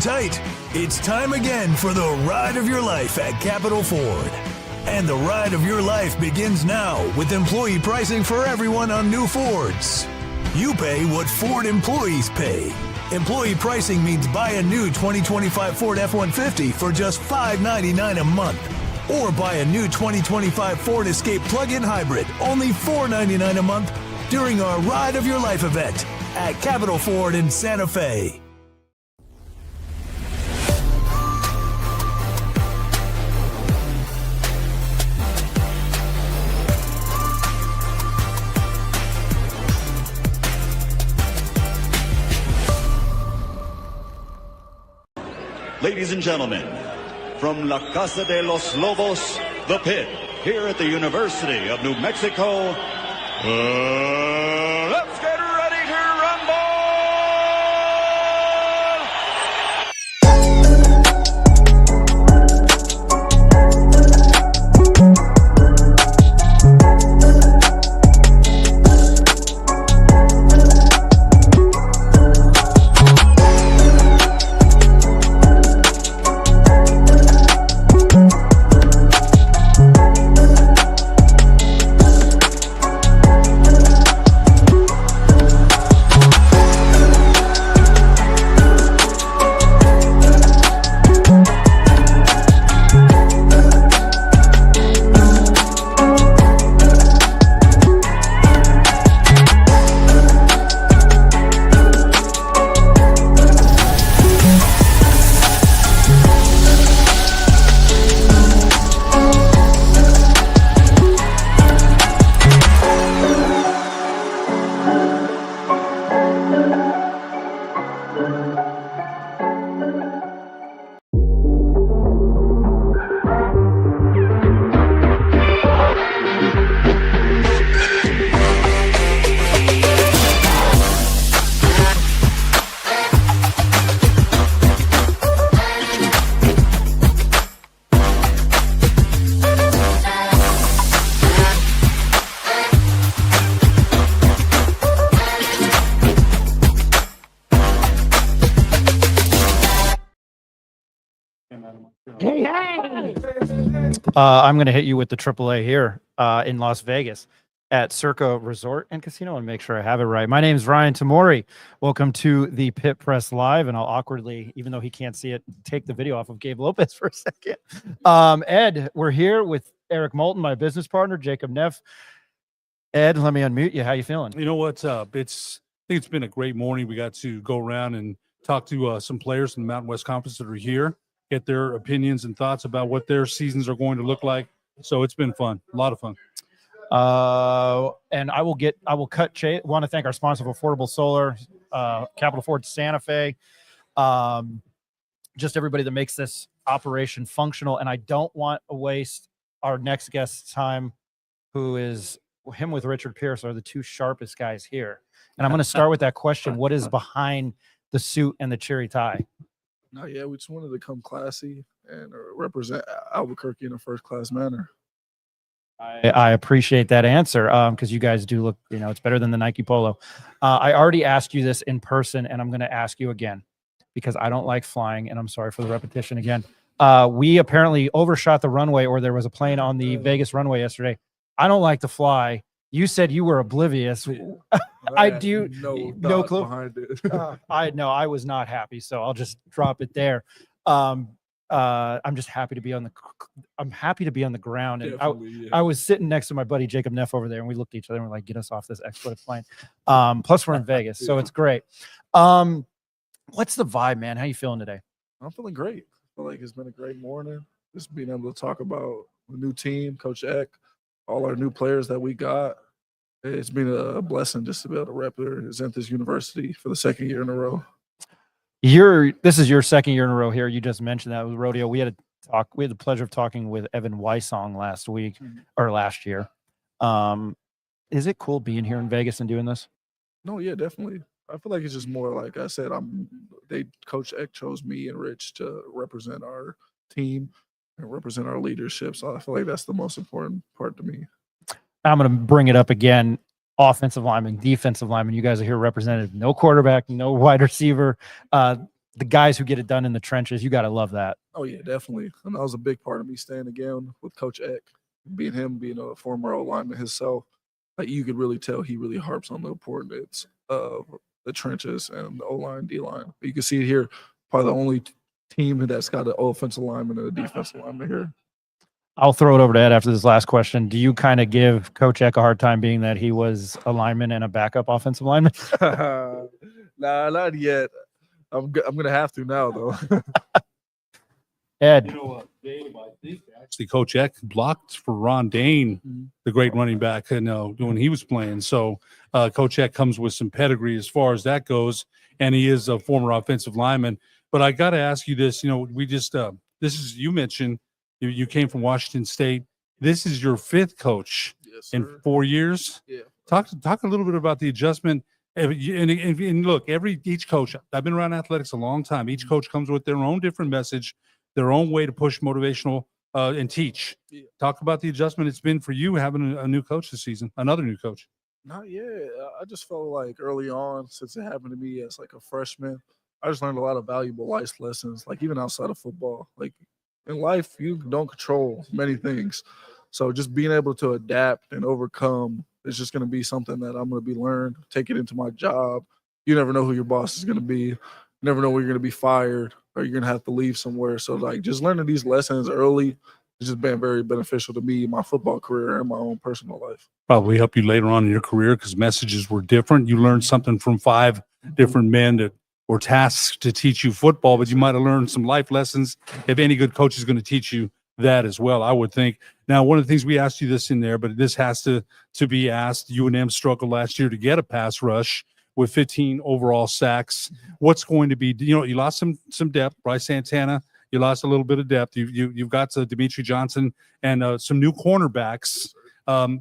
on tight. It's time again for the ride of your life at Capital Ford. And the ride of your life begins now with employee pricing for everyone on new Fords. You pay what Ford employees pay. Employee pricing means buy a new 2025 Ford F-150 for just $599 a month. Or buy a new 2025 Ford Escape plug-in hybrid, only $499 a month during our Ride of Your Life event at Capital Ford in Santa Fe. Ladies and gentlemen, from La Casa de los Lobos, the pit, here at the University of New Mexico, let's get ready to rumble! I'm going to hit you with the AAA here in Las Vegas at Circa Resort and Casino and make sure I have it right. My name is Ryan Tamori. Welcome to the Pit Press Live, and I'll awkwardly, even though he can't see it, take the video off of Gabe Lopez for a second. Ed, we're here with Eric Moulton, my business partner, Jacob Neff. Ed, let me unmute you. How you feeling? You know what's up? I think it's been a great morning. We got to go around and talk to some players in the Mountain West Conference that are here, get their opinions and thoughts about what their seasons are going to look like. So it's been fun, a lot of fun. And I will cut. Want to thank our sponsor of Affordable Solar, Capital Ford Santa Fe, just everybody that makes this operation functional. And I don't want to waste our next guest's time, who is him with Richard Pierce are the two sharpest guys here. And I'm going to start with that question: what is behind the suit and the cherry tie? No, yeah, we just wanted to come classy and represent Albuquerque in a first-class manner. I appreciate that answer because you guys do look, it's better than the Nike Polo. I already asked you this in person, and I'm going to ask you again because I don't like flying, and I'm sorry for the repetition again. We apparently overshot the runway, or there was a plane on the Vegas runway yesterday. I don't like to fly. You said you were oblivious. I do no clue behind it. I was not happy, so I'll just drop it there. I'm just happy to be on the ground. And I was sitting next to my buddy Jacob Neff over there, and we looked at each other and we're like, get us off this explosive plane. Plus we're in Vegas, so it's great. What's the vibe, man? How you feeling today? I'm feeling great. I feel like it's been a great morning. Just being able to talk about the new team, Coach Eck, all our new players that we got. It's been a blessing just to be able to represent this university for the second year in a row. This is your second year in a row here. You just mentioned that with rodeo. We had the pleasure of talking with Evan Weissong last week or last year. Is it cool being here in Vegas and doing this? No, yeah, definitely. I feel like it's just more like I said, Coach Eck chose me and Rich to represent our team and represent our leadership. So I feel like that's the most important part to me. I'm going to bring it up again. Offensive lineman, defensive lineman. You guys are here represented. No quarterback, no wide receiver. the guys who get it done in the trenches. You got to love that. Oh yeah, definitely. And that was a big part of me staying again with Coach Eck, being a former O lineman himself. Like you could really tell he really harps on the importance of the trenches and the O line, D line. You can see it here. Probably the only team that's got an offensive lineman and a defensive lineman here. I'll throw it over to Ed after this last question. Do you kind of give Coach Eck a hard time being that he was a lineman and a backup offensive lineman? Nah, not yet. I'm gonna have to now though. Ed, You know what, Gabe, I think actually Coach Eck blocked for Ron Dane, the great running back, when he was playing. So Coach Eck comes with some pedigree as far as that goes, and he is a former offensive lineman. But I got to ask you this, we just you mentioned you came from Washington State. This is your 5th coach in 4 years. Yeah. Talk a little bit about the adjustment. And look, each coach, I've been around athletics a long time. Each coach comes with their own different message, their own way to push motivational and teach. Yeah. Talk about the adjustment it's been for you having a new coach this season, another new coach. Not yet. I just felt like early on, since it happened to me as like a freshman, I just learned a lot of valuable life lessons, like even outside of football. Like in life, you don't control many things. So just being able to adapt and overcome is just going to be something that I'm going to be learned, take it into my job. You never know who your boss is going to be. You never know where you're going to be fired or you're going to have to leave somewhere. So like just learning these lessons early has just been very beneficial to me, my football career and my own personal life. Probably help you later on in your career because messages were different. You learned something from 5 different men that were tasked to teach you football, but you might have learned some life lessons. If any good coach is going to teach you that as well, I would think. Now, one of the things we asked you this in there, but this has to be asked. UNM struggled last year to get a pass rush with 15 overall sacks. What's going to be? You lost some depth. Bryce Santana, you lost a little bit of depth. You've got Demetri Johnson and some new cornerbacks.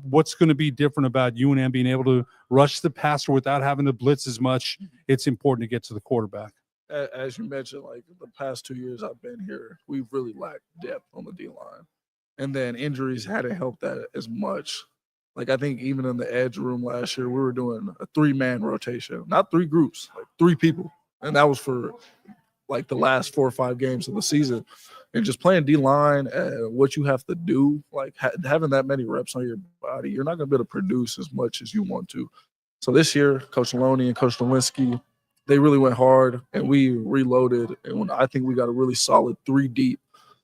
What's going to be different about UNM being able to rush the passer without having to blitz as much? It's important to get to the quarterback. As you mentioned, like the past 2 years I've been here, we've really lacked depth on the D-line. And then injuries hadn't helped that as much. Like I think even in the edge room last year, we were doing a 3-man rotation, not 3 groups, like 3 people. And that was for like the last 4 or 5 games of the season. And just playing D-line and what you have to do, like having that many reps on your body, you're not going to be able to produce as much as you want to. So this year, Coach Loney and Coach Lewinsky, they really went hard, and we reloaded. And I think we got a really solid 3 deep.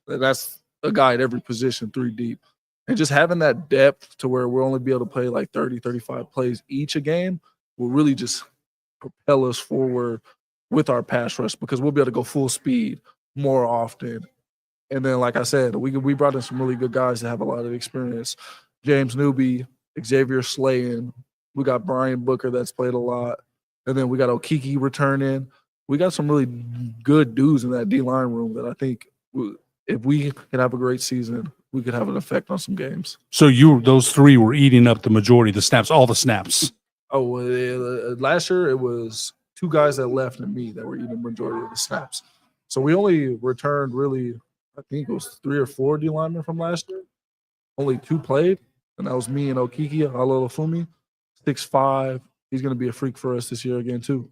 That's a guy at every position, 3 deep. And just having that depth to where we'll only be able to play like 30, 35 plays each a game will really just propel us forward with our pass rush because we'll be able to go full speed more often. And then, like I said, we brought in some really good guys that have a lot of experience. James Newby, Xavier Slayen. We got Brian Booker that's played a lot. And then we got Okiki returning. We got some really good dudes in that D-line room that I think if we could have a great season, we could have an effect on some games. So those 3 were eating up the majority of the snaps, all the snaps. Oh, last year it was 2 guys that left and me that were eating the majority of the snaps. So we only returned really, I think it was 3 or 4 D linemen from last year. Only 2 played, and that was me and Okiki Alolafumi, 6'5". He's going to be a freak for us this year again too.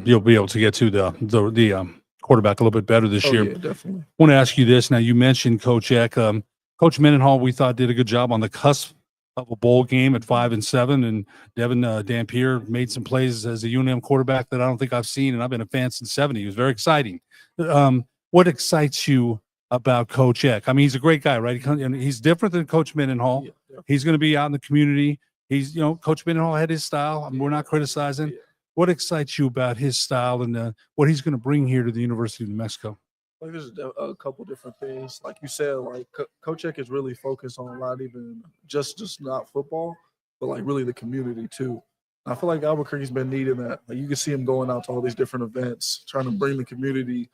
You'll be able to get to the quarterback a little bit better this year. Yeah, definitely. I want to ask you this. Now, you mentioned Coach Eck. Coach Mendenhall, we thought did a good job on the cusp of a bowl game at 5-7, and Devin Dampier made some plays as a UNM quarterback that I don't think I've seen, and I've been a fan since '70. It was very exciting. What excites you about Coach Eck? I mean, he's a great guy, right? He's different than Coach Mendenhall. Yeah. He's going to be out in the community. He's, Coach Mendenhall had his style. We're not criticizing. Yeah. What excites you about his style and what he's going to bring here to the University of New Mexico? Like there's a couple different things. Like you said, like Coach Eck is really focused on a lot, even just not football, but like really the community too. I feel like Albuquerque's been needing that. Like you can see him going out to all these different events, trying to bring the community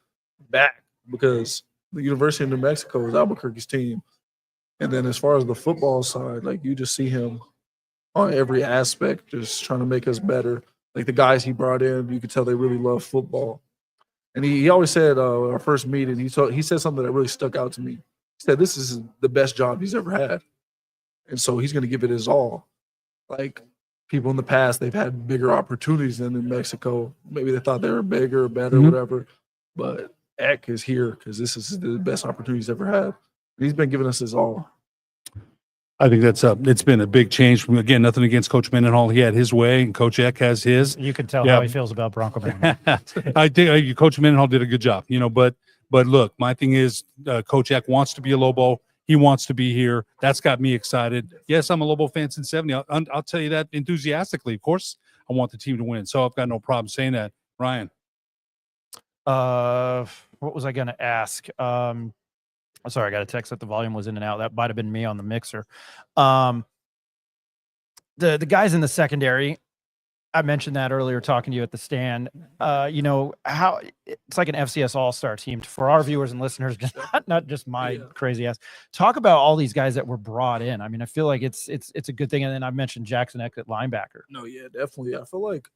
back because the University of New Mexico is Albuquerque's team. And then as far as the football side, like you just see him on every aspect, just trying to make us better. Like the guys he brought in, you could tell they really love football. And he always said, our first meeting, he said something that really stuck out to me. He said, this is the best job he's ever had. And so he's going to give it his all. Like people in the past, they've had bigger opportunities than New Mexico. Maybe they thought they were bigger or better, Mhm. whatever. But Eck is here because this is the best opportunity he's ever had. He's been giving us his all. I think it's been a big change. Again, nothing against Coach Mendenhall. He had his way, and Coach Eck has his. You can tell Yeah. how he feels about Bronco Man. I think Coach Mendenhall did a good job, but look, my thing is Coach Eck wants to be a Lobo. He wants to be here. That's got me excited. Yes, I'm a Lobo fan since 70. I'll tell you that enthusiastically. Of course, I want the team to win, so I've got no problem saying that. Ryan. What was I going to ask? Sorry, I got a text that the volume was in and out. That might have been me on the mixer. The guys in the secondary, I mentioned that earlier talking to you at the stand. How it's like an FCS All-Star team for our viewers and listeners, just not just my crazy ass. Talk about all these guys that were brought in. I mean, I feel like it's a good thing. And then I mentioned Jackson Eck at linebacker. No, yeah, definitely. I feel like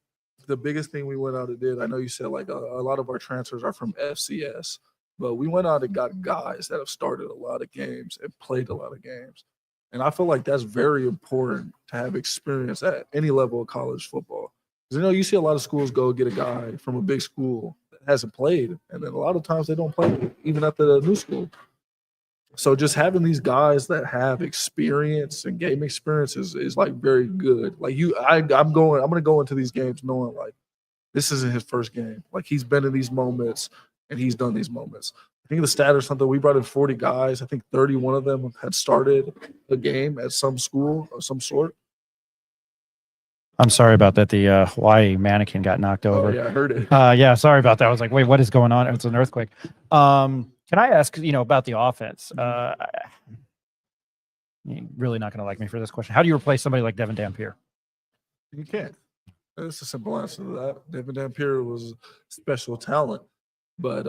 the biggest thing we went out and did, I know you said like a lot of our transfers are from FCS, but we went out and got guys that have started a lot of games and played a lot of games. And I feel like that's very important to have experience at any level of college football. Because, you see a lot of schools go get a guy from a big school that hasn't played, and then a lot of times they don't play even at the new school. So just having these guys that have experience and game experience is like very good. Like I'm going to go into these games knowing like this isn't his first game. Like he's been in these moments and he's done these moments. I think the stat or something, we brought in 40 guys. I think 31 of them had started a game at some school of some sort. I'm sorry about that. The Hawaii mannequin got knocked over. Oh, yeah, I heard it. Yeah, sorry about that. I was like, wait, what is going on? It's an earthquake. Can I ask, about the offense? You're really not going to like me for this question. How do you replace somebody like Devin Dampier? You can't. It's a simple answer to that. Devin Dampier was special talent, but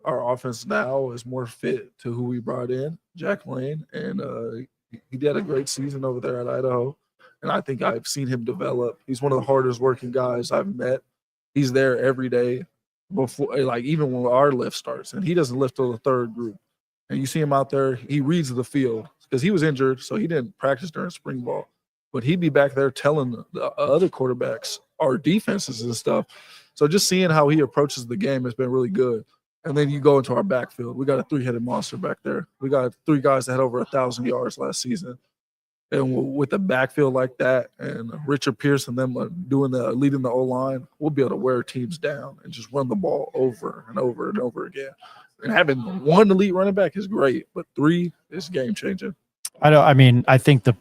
our offense now is more fit to who we brought in, Jack Lane, and he did a great season over there at Idaho, and I think I've seen him develop. He's one of the hardest working guys I've met. He's there every day. Before, like even when our lift starts, and he doesn't lift till the third group, and you see him out there, he reads the field because he was injured, so he didn't practice during spring ball, but he'd be back there telling the other quarterbacks our defenses and stuff. So just seeing how he approaches the game has been really good. And then you go into our backfield, we got a three-headed monster back there. We got three guys that had over 1,000 yards last season. And with a backfield like that, and Richard Pierce and them leading the O-line, we'll be able to wear teams down and just run the ball over and over and over again. And having one elite running back is great, but three is game changing. I think the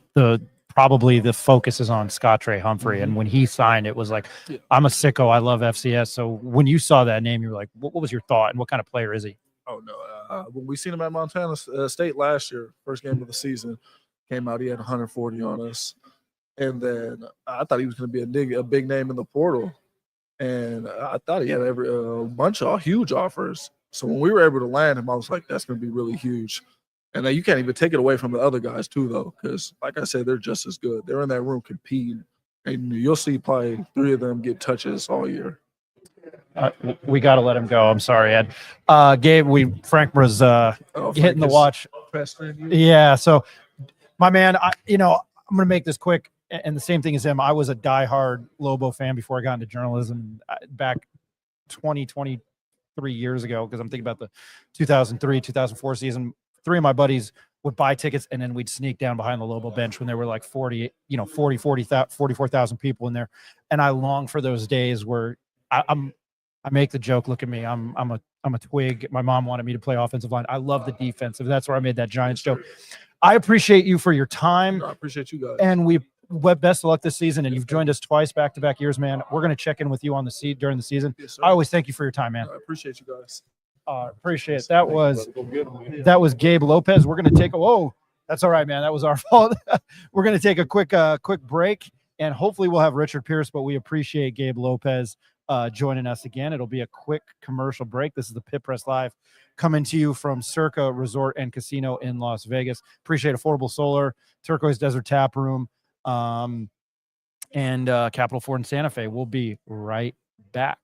probably the focus is on Scott Trey Humphrey, and when he signed, it was like, I'm a sicko. I love FCS. So when you saw that name, you were like, what was your thought, and what kind of player is he? Oh no, when we seen him at Montana State last year, first game of the season. Came out, he had 140 on us. And then I thought he was going to be a big name in the portal. And I thought he had a bunch of huge offers. So when we were able to land him, I was like, that's going to be really huge. And then you can't even take it away from the other guys too, though, because like I said, they're just as good. They're in that room competing. And you'll see probably three of them get touches all year. We got to let him go. I'm sorry, Ed. Gabe, Frank was hitting the watch. Yeah, so – my man, I'm going to make this quick, and the same thing as him. I was a diehard Lobo fan before I got into journalism back 23 years ago, because I'm thinking about the 2003, 2004 season. Three of my buddies would buy tickets, and then we'd sneak down behind the Lobo bench when there were like 44,000 people in there. And I long for those days where I make the joke, look at me, I'm a twig. My mom wanted me to play offensive line. I love the defensive. That's where I made that Giants joke. I appreciate you for your time. I appreciate you guys. And best of luck this season. And you've joined us twice back-to-back years, man. We're going to check in with you on the seat during the season. Yes, I always thank you for your time, man. I appreciate you guys. Appreciate it. That was Gabe Lopez. We're going to take that's all right, man. That was our fault. We're going to take a quick break, and hopefully we'll have Richard Pierce, but we appreciate Gabe Lopez joining us again. It'll be a quick commercial break. This is the Pit Press Live, coming to you from Circa Resort and Casino in Las Vegas. Appreciate Affordable Solar, Turquoise Desert Tap Room, and Capital Ford in Santa Fe. We'll be right back.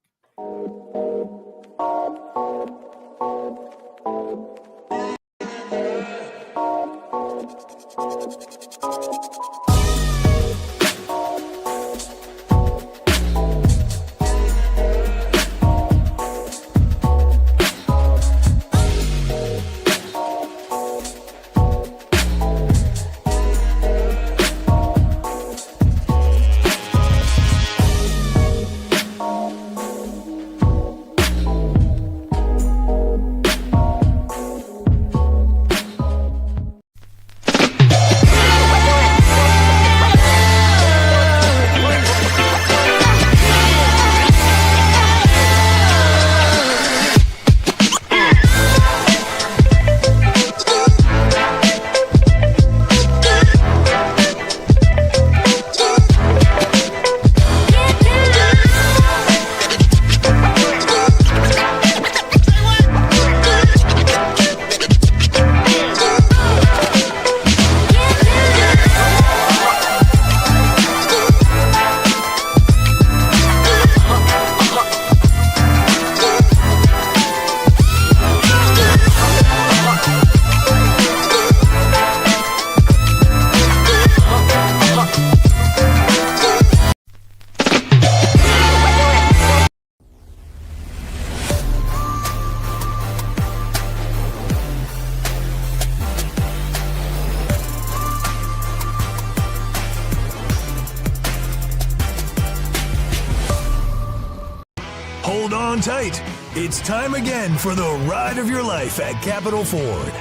Hold on tight. It's time again for the ride of your life at Capital Ford.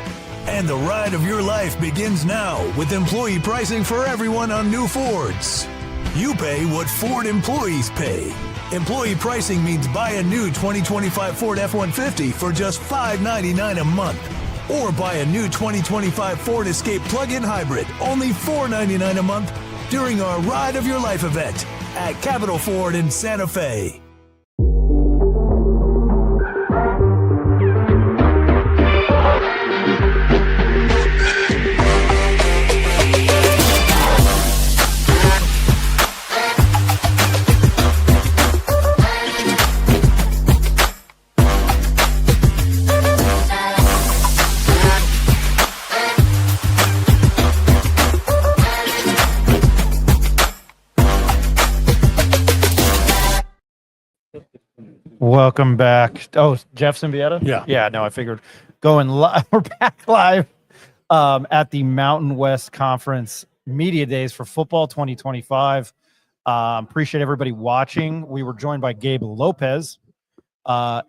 And the ride of your life begins now with employee pricing for everyone on new Fords. You pay what Ford employees pay. Employee pricing means buy a new 2025 Ford F-150 for just $599 a month. Or buy a new 2025 Ford Escape plug-in hybrid, only $499 a month during our Ride of Your Life event at Capital Ford in Santa Fe. Welcome back. Oh, Jeff Symbieta? Yeah. Yeah, no, I figured going live. We're back live at the Mountain West Conference Media Days for Football 2025. Appreciate everybody watching. We were joined by Gabe Lopez.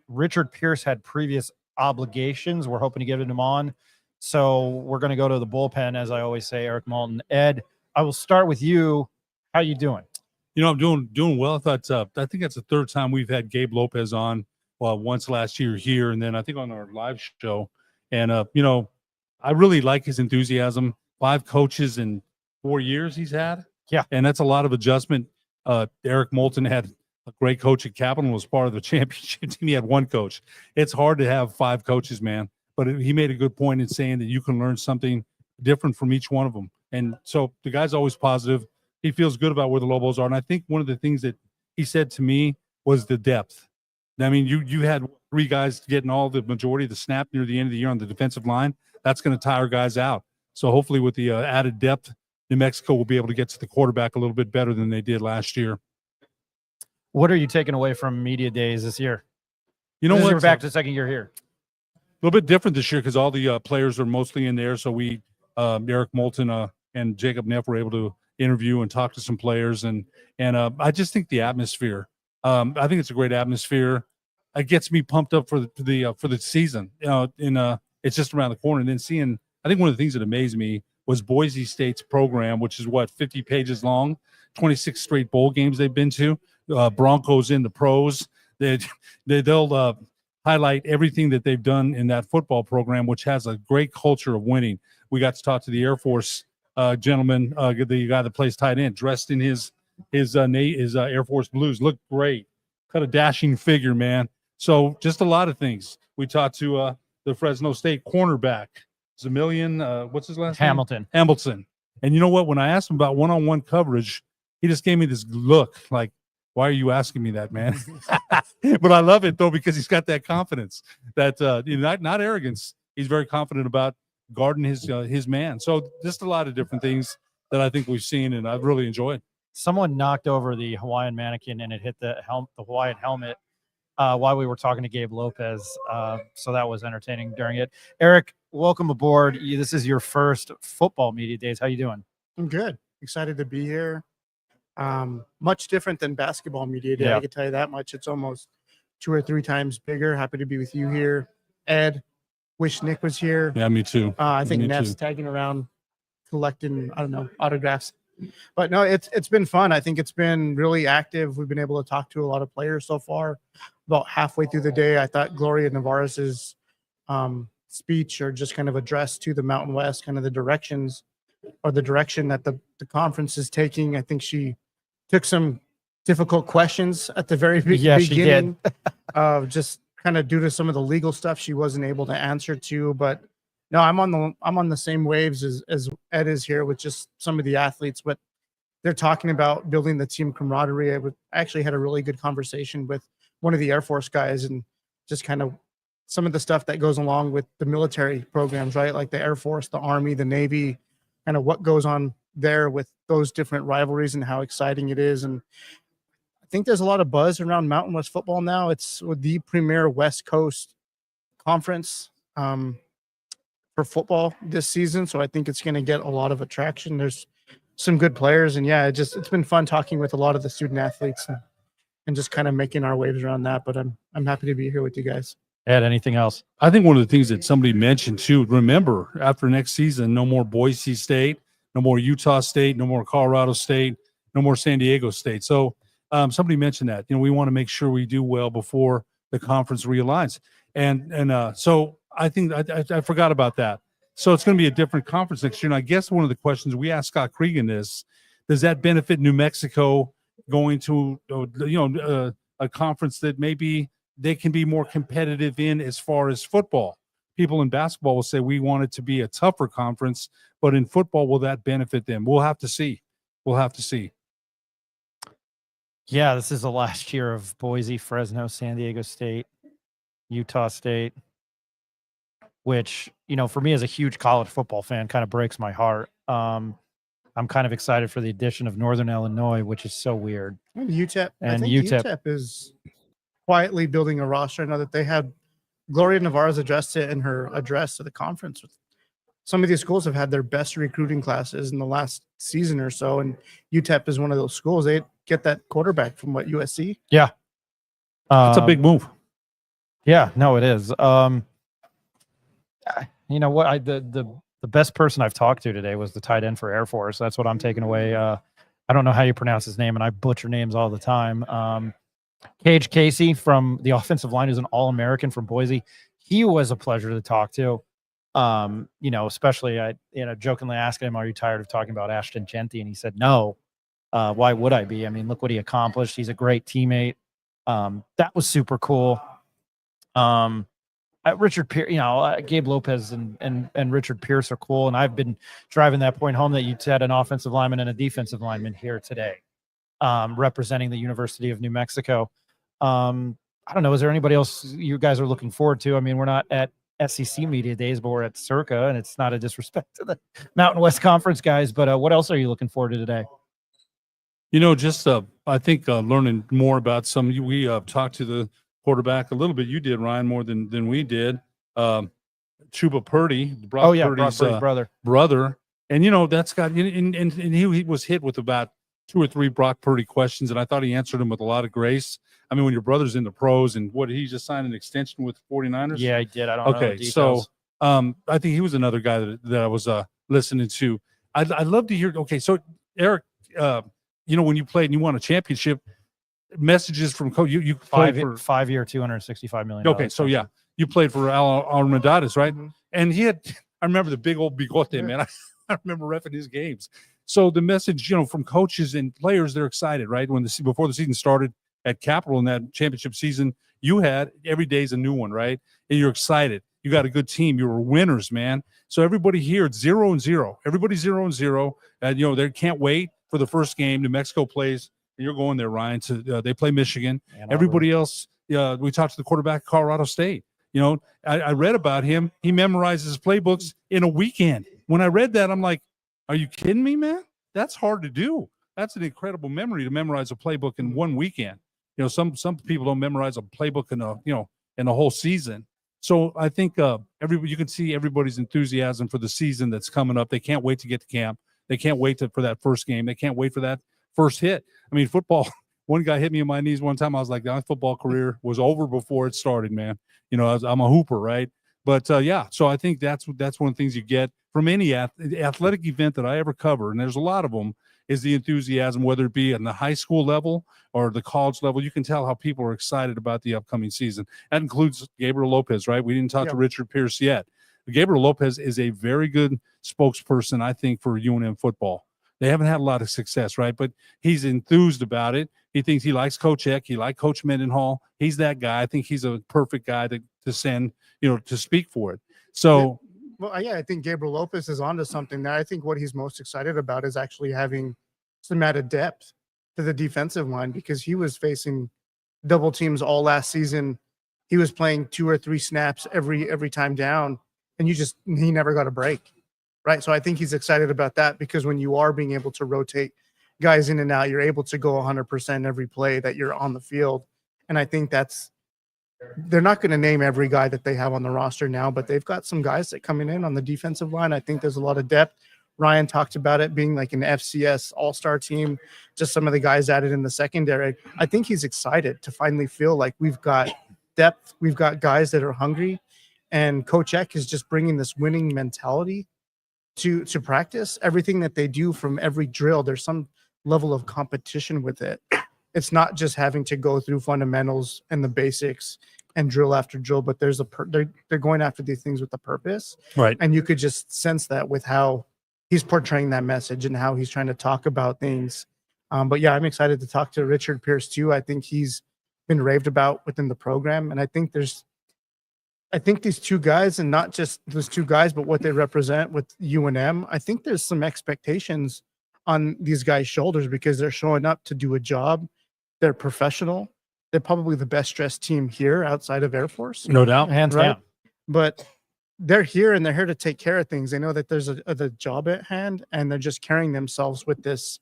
Richard Pierce had previous obligations. We're hoping to get him on. So we're going to go to the bullpen, as I always say, Eric Malton. Ed, I will start with you. How you doing? You know, I'm doing well. I think that's the third time we've had Gabe Lopez on. Well, once last year here, and then I think on our live show. And you know, I really like his enthusiasm. 5 coaches in 4 years he's had. Yeah, and that's a lot of adjustment. Eric Moulton had a great coach at Capital and was part of the championship team. He had 1 coach. It's hard to have 5 coaches, man. But he made a good point in saying that you can learn something different from each one of them. And so the guy's always positive. He feels good about where the Lobos are. And I think one of the things that he said to me was the depth. I mean, you had 3 guys getting all the majority of the snap near the end of the year on the defensive line. That's going to tire guys out. So hopefully with the added depth, New Mexico will be able to get to the quarterback a little bit better than they did last year. What are you taking away from Media Days this year? You know what? We're back to the second year here. A little bit different this year because all the players are mostly in there. So we, Eric Moulton and Jacob Neff were able to interview and talk to some players. And I just think the atmosphere, I think it's a great atmosphere. It gets me pumped up for the season. You know, it's just around the corner. And then seeing, I think one of the things that amazed me was Boise State's program, which is 50 pages long, 26 straight bowl games they've been to. Broncos in the pros. They'll highlight everything that they've done in that football program, which has a great culture of winning. We got to talk to the Air Force gentleman, the guy that plays tight end, dressed in his Air Force blues, looked great. Got a dashing figure, man. So just a lot of things. We talked to the Fresno State cornerback, Zamilian, what's his last name? Hamilton. And you know what? When I asked him about one-on-one coverage, he just gave me this look like, why are you asking me that, man? But I love it, though, because he's got that confidence, that not arrogance. He's very confident about guarding his man. So just a lot of different things that I think we've seen, and I've really enjoyed. Someone knocked over the Hawaiian mannequin, and it hit the Hawaiian helmet while we were talking to Gabe Lopez. So that was entertaining during it. Eric, welcome aboard. This is your first football media days. How you doing? I'm good. Excited to be here. Much different than basketball media day. Yeah. I can tell you that much. It's almost 2 or 3 times bigger. Happy to be with you here. Ed, wish Nick was here. Yeah, me too. I think Me Neff's too. tagging around, collecting, I don't know, autographs. But no, it's been fun. I think it's been really active. We've been able to talk to a lot of players so far. About halfway through the day, I thought Gloria Navarez's speech, or just kind of address to the Mountain West, kind of the direction that the conference is taking. I think she took some difficult questions at the very beginning. She did. Just kind of due to some of the legal stuff she wasn't able to answer to. But no, I'm on the same waves as Ed is here with just some of the athletes. But they're talking about building the team camaraderie. I actually had a really good conversation with one of the Air Force guys, and just kind of some of the stuff that goes along with the military programs, right? Like the Air Force, the Army, the Navy, kind of what goes on there with those different rivalries and how exciting it is. And I think there's a lot of buzz around Mountain West football now. It's the premier West Coast conference for football this season. So I think it's going to get a lot of attraction. There's some good players, and yeah, it's been fun talking with a lot of the student athletes. and just kind of making our waves around that. But I'm happy to be here with you guys. Ed, anything else? I think one of the things that somebody mentioned too, remember after next season, no more Boise State, no more Utah State, no more Colorado State, no more San Diego State. So somebody mentioned that, we want to make sure we do well before the conference realigns. And so I think I forgot about that. So it's going to be a different conference next year. And I guess one of the questions we asked Scott Cregan is, does that benefit New Mexico going to, a conference that maybe they can be more competitive in as far as football? People in basketball will say we want it to be a tougher conference, but in football, will that benefit them? We'll have to see. We'll have to see. Yeah, this is the last year of Boise, Fresno, San Diego State, Utah State, which, for me as a huge college football fan, kind of breaks my heart. I'm kind of excited for the addition of Northern Illinois, which is so weird. And UTEP, And I think UTEP UTEP is quietly building a roster. I know that they had Gloria Navarro's addressed it in her address to the conference. Some of these schools have had their best recruiting classes in the last season or so, and UTEP is one of those schools. They get that quarterback from USC. Yeah. It's a big move. Yeah, no, it is. You know what? The best person I've talked to today was the tight end for Air Force. That's what I'm taking away. I don't know how you pronounce his name, and I butcher names all the time. Cage Casey from the offensive line, who's an All-American from Boise. He was a pleasure to talk to. Especially I jokingly asked him, "Are you tired of talking about Ashton Genty?" And he said, "No. Why would I be? I mean, look what he accomplished. He's a great teammate." That was super cool. Richard Pierce, Gabe Lopez and Richard Pierce are cool. And I've been driving that point home that you had an offensive lineman and a defensive lineman here today, representing the University of New Mexico. I don't know. Is there anybody else you guys are looking forward to? I mean, we're not at SEC Media Days, but we're at Circa, and it's not a disrespect to the Mountain West Conference guys. But what else are you looking forward to today? I think learning more about we talked to the quarterback a little bit. You did, Ryan, more than we did. Chuba Purdy, Brock Purdy's brother. And, that's got, and he was hit with about 2 or 3 Brock Purdy questions, and I thought he answered them with a lot of grace. I mean, when your brother's in the pros, and he just signed an extension with 49ers? Yeah, he did. I don't know the details. So I think he was another guy that I was listening to. I'd love to hear. Okay, so Eric, when you played and you won a championship, messages from coach. You played for 5-year, $265 million. Okay, so yeah, you played for Al Armendariz, right? Mm-hmm. And I remember the big old bigote, man. I remember reffing his games. So the message, from coaches and players, they're excited, right? Before the season started at Capitol in that championship season, you had every day's a new one, right? And you're excited. You got a good team. You were winners, man. So everybody here, it's 0-0. Everybody's 0-0. And, they can't wait for the first game. New Mexico plays, and you're going there, Ryan. They play Michigan. Everybody else, we talked to the quarterback at Colorado State. I read about him. He memorizes playbooks in a weekend. When I read that, I'm like, are you kidding me, man? That's hard to do. That's an incredible memory to memorize a playbook in one weekend. Some people don't memorize a playbook in a whole season. So I think you can see everybody's enthusiasm for the season that's coming up. They can't wait to get to camp. They can't wait for that first game. They can't wait for that first hit. I mean, football. One guy hit me in my knees one time. I was like, my football career was over before it started, man. I'm a hooper, right? But so I think that's one of the things you get from any athletic event that I ever cover, and there's a lot of them, is the enthusiasm, whether it be in the high school level or the college level. You can tell how people are excited about the upcoming season. That includes Gabriel Lopez, right? We didn't talk to Richard Pierce yet. Gabriel Lopez is a very good spokesperson, I think, for UNM football. They haven't had a lot of success, right? But he's enthused about it. He thinks he likes Coach Eck. He likes Coach Mendenhall. He's that guy. I think he's a perfect guy to send, to speak for it. So, I think Gabriel Lopez is onto something there. I think what he's most excited about is actually having some added depth to the defensive line, because he was facing double teams all last season. He was playing 2 or 3 snaps every time down, and he never got a break. Right. So I think he's excited about that, because when you are being able to rotate guys in and out, you're able to go 100% every play that you're on the field. And I think they're not going to name every guy that they have on the roster now, but they've got some guys that coming in on the defensive line. I think there's a lot of depth. Ryan talked about it being like an FCS all-star team, just some of the guys added in the secondary. I think he's excited to finally feel like we've got depth, we've got guys that are hungry, and Coach Eck is just bringing this winning mentality to practice. Everything that they do from every drill, there's some level of competition with it. It's not just having to go through fundamentals and the basics and drill after drill, but there's they're going after these things with a purpose. Right. And you could just sense that with how he's portraying that message and how he's trying to talk about things. But yeah, I'm excited to talk to Richard Pierce too. I think he's been raved about within the program. And I think these two guys, and not just those two guys, but what they represent with UNM, I think there's some expectations on these guys' shoulders because they're showing up to do a job. They're professional. They're probably the best dressed team here outside of Air Force. No doubt. Hands Right. down. But they're here and they're here to take care of things. They know that there's a job at hand, and they're just carrying themselves with this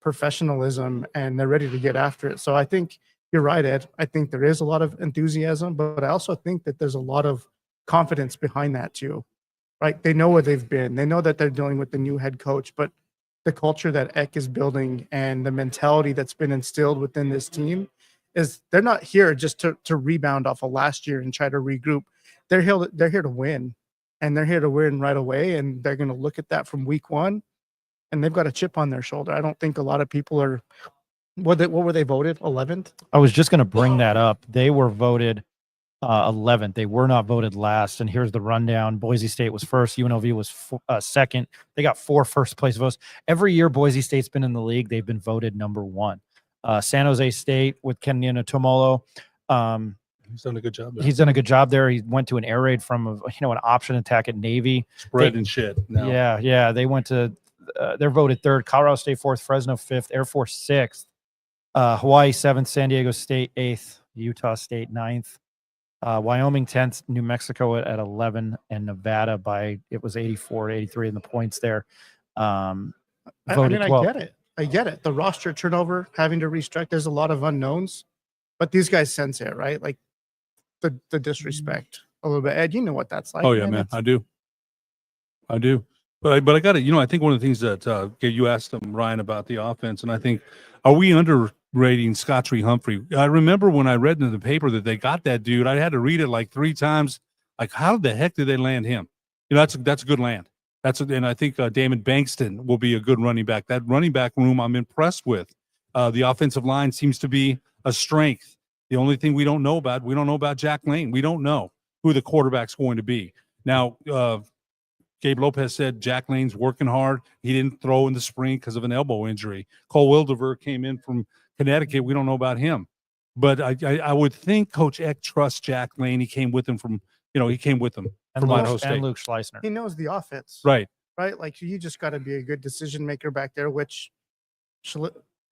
professionalism, and they're ready to get after it. So I think you're right, Ed. I think there is a lot of enthusiasm, but I also think that there's a lot of confidence behind that too, right? They know where they've been. They know that they're dealing with the new head coach, but the culture that Eck is building and the mentality that's been instilled within this team is they're not here just to rebound off of last year and try to regroup. They're here to win, and they're here to win right away. And they're going to look at that from week one, and they've got a chip on their shoulder. I don't think a lot of people are. What were they voted 11th? I was just going to bring that up. They were voted 11th. They were not voted last. And here's the rundown. Boise State was first. UNLV was second. They got 4 first-place votes. Every year Boise State's been in the league, they've been voted number 1. San Jose State with Kenyan Tomolo. He's done a good job there. He's done a good job there. He went to an air raid from an option attack at Navy. Spread and shit. No. Yeah. They went to they're voted 3rd. Colorado State 4th. Fresno 5th. Air Force 6th. Hawaii 7th. San Diego State 8th. Utah State 9th. Wyoming 10th. New Mexico at 11, and Nevada it was 84, 83 in the points there. Voted 12th. I get it. The roster turnover, having to restructure, there's a lot of unknowns, but these guys sense it, right? Like the disrespect a little bit. Ed, you know what that's like. Oh yeah, man. I do. But I got it. I think one of the things that you asked them, Ryan, about the offense, and I think, are we underrating Scottree Humphrey? I remember when I read in the paper that they got that dude, I had to read it like 3 times. Like, how the heck did they land him? That's a good land. And I think Damon Bankston will be a good running back. That running back room I'm impressed with. The offensive line seems to be a strength. The only thing we don't know about Jack Lane. We don't know who the quarterback's going to be. Now, Gabe Lopez said Jack Lane's working hard. He didn't throw in the spring because of an elbow injury. Cole Wildever came in from Connecticut. We don't know about him. But I would think Coach Eck trusts Jack Lane. He came with him from Idaho State. And Luke Schleisner. He knows the offense. Right. Like, you just got to be a good decision maker back there, which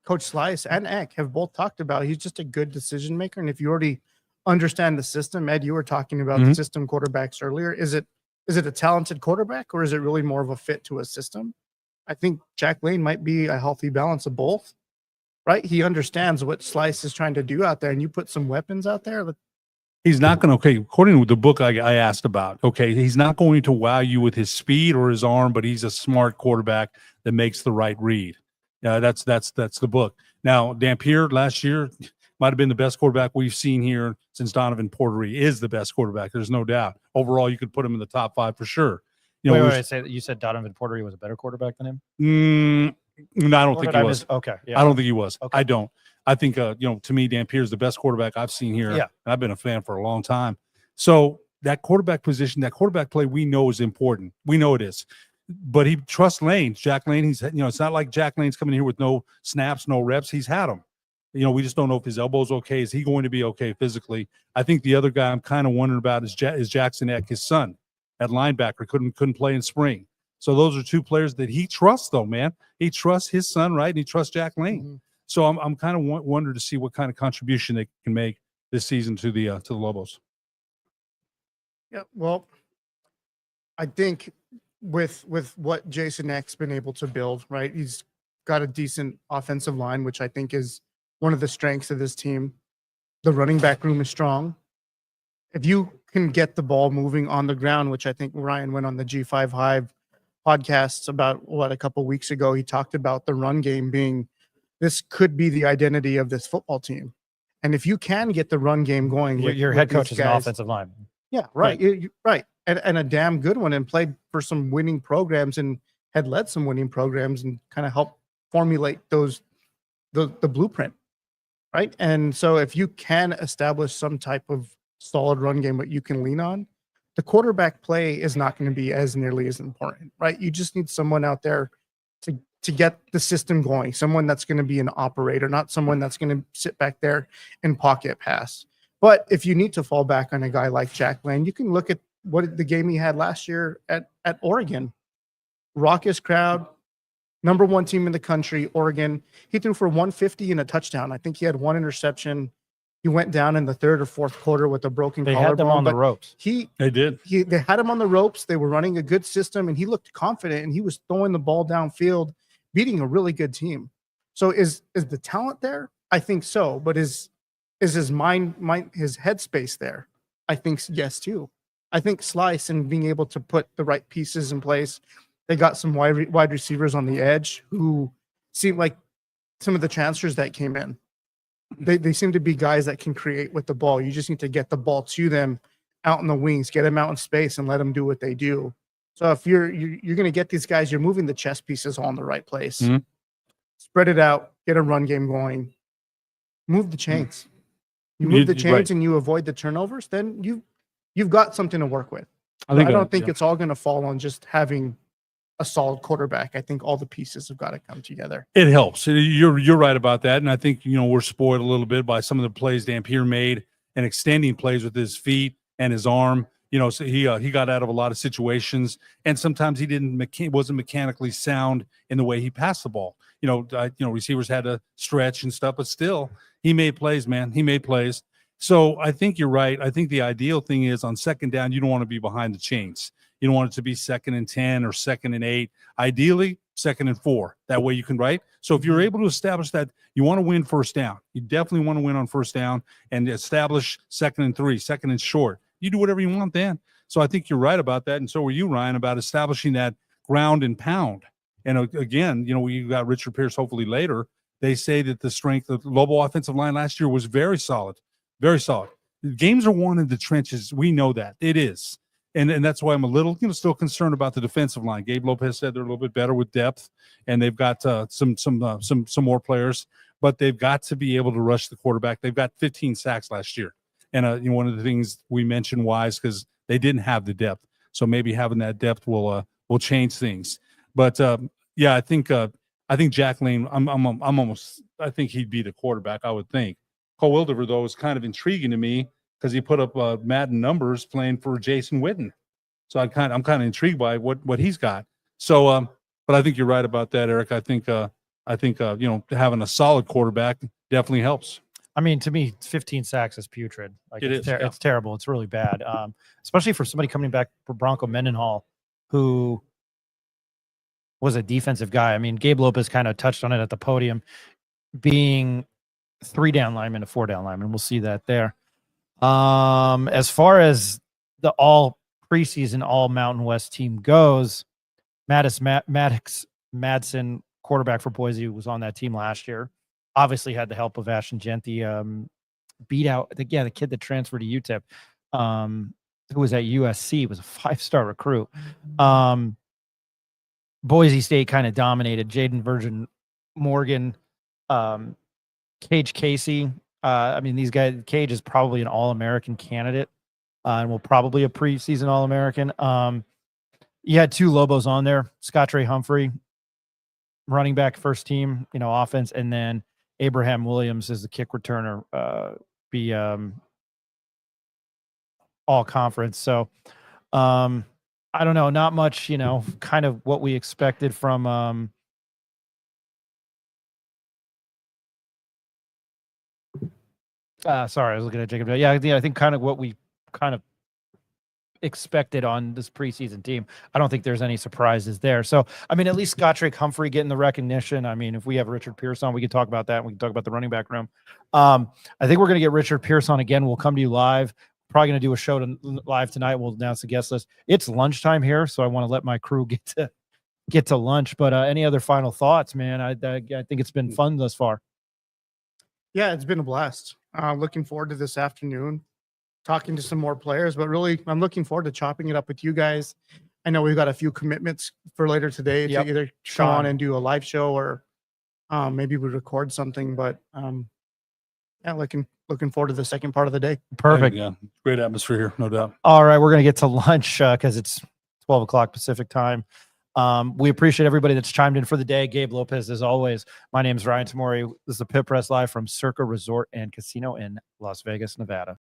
Coach Slice and Eck have both talked about. He's just a good decision maker. And if you already understand the system, Ed, you were talking about the system quarterbacks earlier. Is it a talented quarterback, or is it really more of a fit to a system? I think Jack Lane might be a healthy balance of both, right? He understands what Slice is trying to do out there, and you put some weapons out there. He's not going to, according to the book I asked about, he's not going to wow you with his speed or his arm, but he's a smart quarterback that makes the right read. That's the book. Now, Dampier last year might have been the best quarterback we've seen here since Donovan Portery is the best quarterback. There's no doubt. Overall, you could put him in the top 5 for sure. You said Donovan Portery was a better quarterback than him? No, I don't think he was. Okay. Yeah. I don't think he was. Okay. I don't. I think, to me, Dampier is the best quarterback I've seen here. Yeah. And I've been a fan for a long time. So that quarterback position, that quarterback play, we know is important. We know it is. But he trusts Lane. Jack Lane, it's not like Jack Lane's coming here with no snaps, no reps. He's had them. We just don't know if his elbow's okay. Is he going to be okay physically? I think the other guy I'm kind of wondering about is Jackson Eck, his son, at linebacker, couldn't play in spring. So those are 2 players that he trusts, though, man. He trusts his son, right? And he trusts Jack Lane. Mm-hmm. So I'm kind of wondering to see what kind of contribution they can make this season to the Lobos. Yeah, well, I think with what Jason Eck's been able to build, right? He's got a decent offensive line, which I think is one of the strengths of this team. The running back room is strong. If you can get the ball moving on the ground, which I think Ryan went on the G5 podcasts about a couple weeks ago, he talked about the run game being, this could be the identity of this football team. And if you can get the run game going, Your head coach is an offensive lineman. Yeah, right. Right. And a damn good one, and played for some winning programs and had led some winning programs and kind of helped formulate the blueprint. Right. And so if you can establish some type of solid run game that you can lean on, the quarterback play is not going to be as nearly as important. Right. You just need someone out there to get the system going, someone that's going to be an operator, not someone that's going to sit back there and pocket pass. But if you need to fall back on a guy like Jack Lane, you can look at what the game he had last year at Oregon. Raucous crowd, number 1 team in the country, Oregon. He threw for 150 and a touchdown. I think he had 1 interception. He went down in the 3rd or 4th quarter with a broken collarbone. They had them on the ropes. They did. They had him on the ropes. They were running a good system, and he looked confident, and he was throwing the ball downfield, beating a really good team. So is the talent there? I think so. But is his mind, his headspace there? I think yes too. I think Slice and being able to put the right pieces in place. They got some wide receivers on the edge who seem like some of the transfers that came in. They seem to be guys that can create with the ball. You just need to get the ball to them out in the wings, get them out in space, and let them do what they do. So if you're going to get these guys, you're moving the chess pieces all in the right place. Mm-hmm. Spread it out, get a run game going, move the chains. You move the chains right. and you avoid the turnovers, then you've got something to work with. I don't think it's all going to fall on just having a solid quarterback. I think all the pieces have got to come together. It helps. You're right about that. And I think, we're spoiled a little bit by some of the plays Dampier made and extending plays with his feet and his arm. So he got out of a lot of situations, and sometimes he wasn't mechanically sound in the way he passed the ball. Receivers had to stretch and stuff, but still he made plays, man. He made plays. So I think you're right. I think the ideal thing is on 2nd down, you don't want to be behind the chains. You don't want it to be 2nd and 10 or 2nd and 8. Ideally, 2nd and 4. That way you can, right? So if you're able to establish that you want to win 1st down, you definitely want to win on 1st down and establish 2nd and 3, 2nd and short. You do whatever you want then. So I think you're right about that. And so were you, Ryan, about establishing that ground and pound. And again, we got Richard Pierce hopefully later. They say that the strength of the Lobo offensive line last year was very solid, very solid. Games are won in the trenches. We know that. It is. And that's why I'm a little, still concerned about the defensive line. Gabe Lopez said they're a little bit better with depth, and they've got some more players, but they've got to be able to rush the quarterback. They've got 15 sacks last year. And one of the things we mentioned wise because they didn't have the depth, so maybe having that depth will change things. But I think Jack Lane. I think he'd be the quarterback. I would think. Cole Wilderver though is kind of intriguing to me because he put up Madden numbers playing for Jason Witten, so I'm kind of intrigued by what he's got. So, but I think you're right about that, Eric. I think having a solid quarterback definitely helps. I mean, to me, 15 sacks is putrid. It's terrible. It's really bad, especially for somebody coming back for Bronco Mendenhall, who was a defensive guy. I mean, Gabe Lopez kind of touched on it at the podium, being 3-down lineman to 4-down lineman. We'll see that there. As far as the all preseason, all Mountain West team goes, Maddox Madsen, quarterback for Boise, was on that team last year. Obviously had the help of Ashton Genty, beat out the kid that transferred to UTEP, who was at USC, was a 5-star recruit. Boise State kind of dominated. Jaden Virgin Morgan, Cage Casey. These guys, Cage is probably an All-American candidate and will probably a preseason All-American. You had 2 Lobos on there, Scott Trey Humphrey, running back, first team, offense, and then Abraham Williams is the kick returner, all conference. So I don't know, not much, kind of what we expected from sorry, I was looking at Jacob. Yeah, I think kind of what we kind of expected on this preseason team. I don't think there's any surprises there. So, at least Scott Drake Humphrey getting the recognition. If we have Richard Pierce on, we can talk about that. We can talk about the running back room. I think we're going to get Richard Pierce on again. We'll come to you live. Probably going to do a show live tonight. We'll announce the guest list. It's lunchtime here, so I want to let my crew get to get to lunch. But any other final thoughts, man? I think it's been fun thus far. Yeah, it's been a blast. Looking forward to this afternoon, talking to some more players, but really I'm looking forward to chopping it up with you guys. I know we've got a few commitments for later today Yep. to either come on and do a live show or maybe we record something, but yeah, looking forward to the second part of the day. Perfect. Yeah, great atmosphere here, no doubt. All right, we're gonna get to lunch because it's 12 o'clock Pacific time. We appreciate everybody that's chimed in for the day. Gabe Lopez, as always. My name is Ryan Tamori. This is the Pit Press live from Circa Resort and Casino in Las Vegas, Nevada.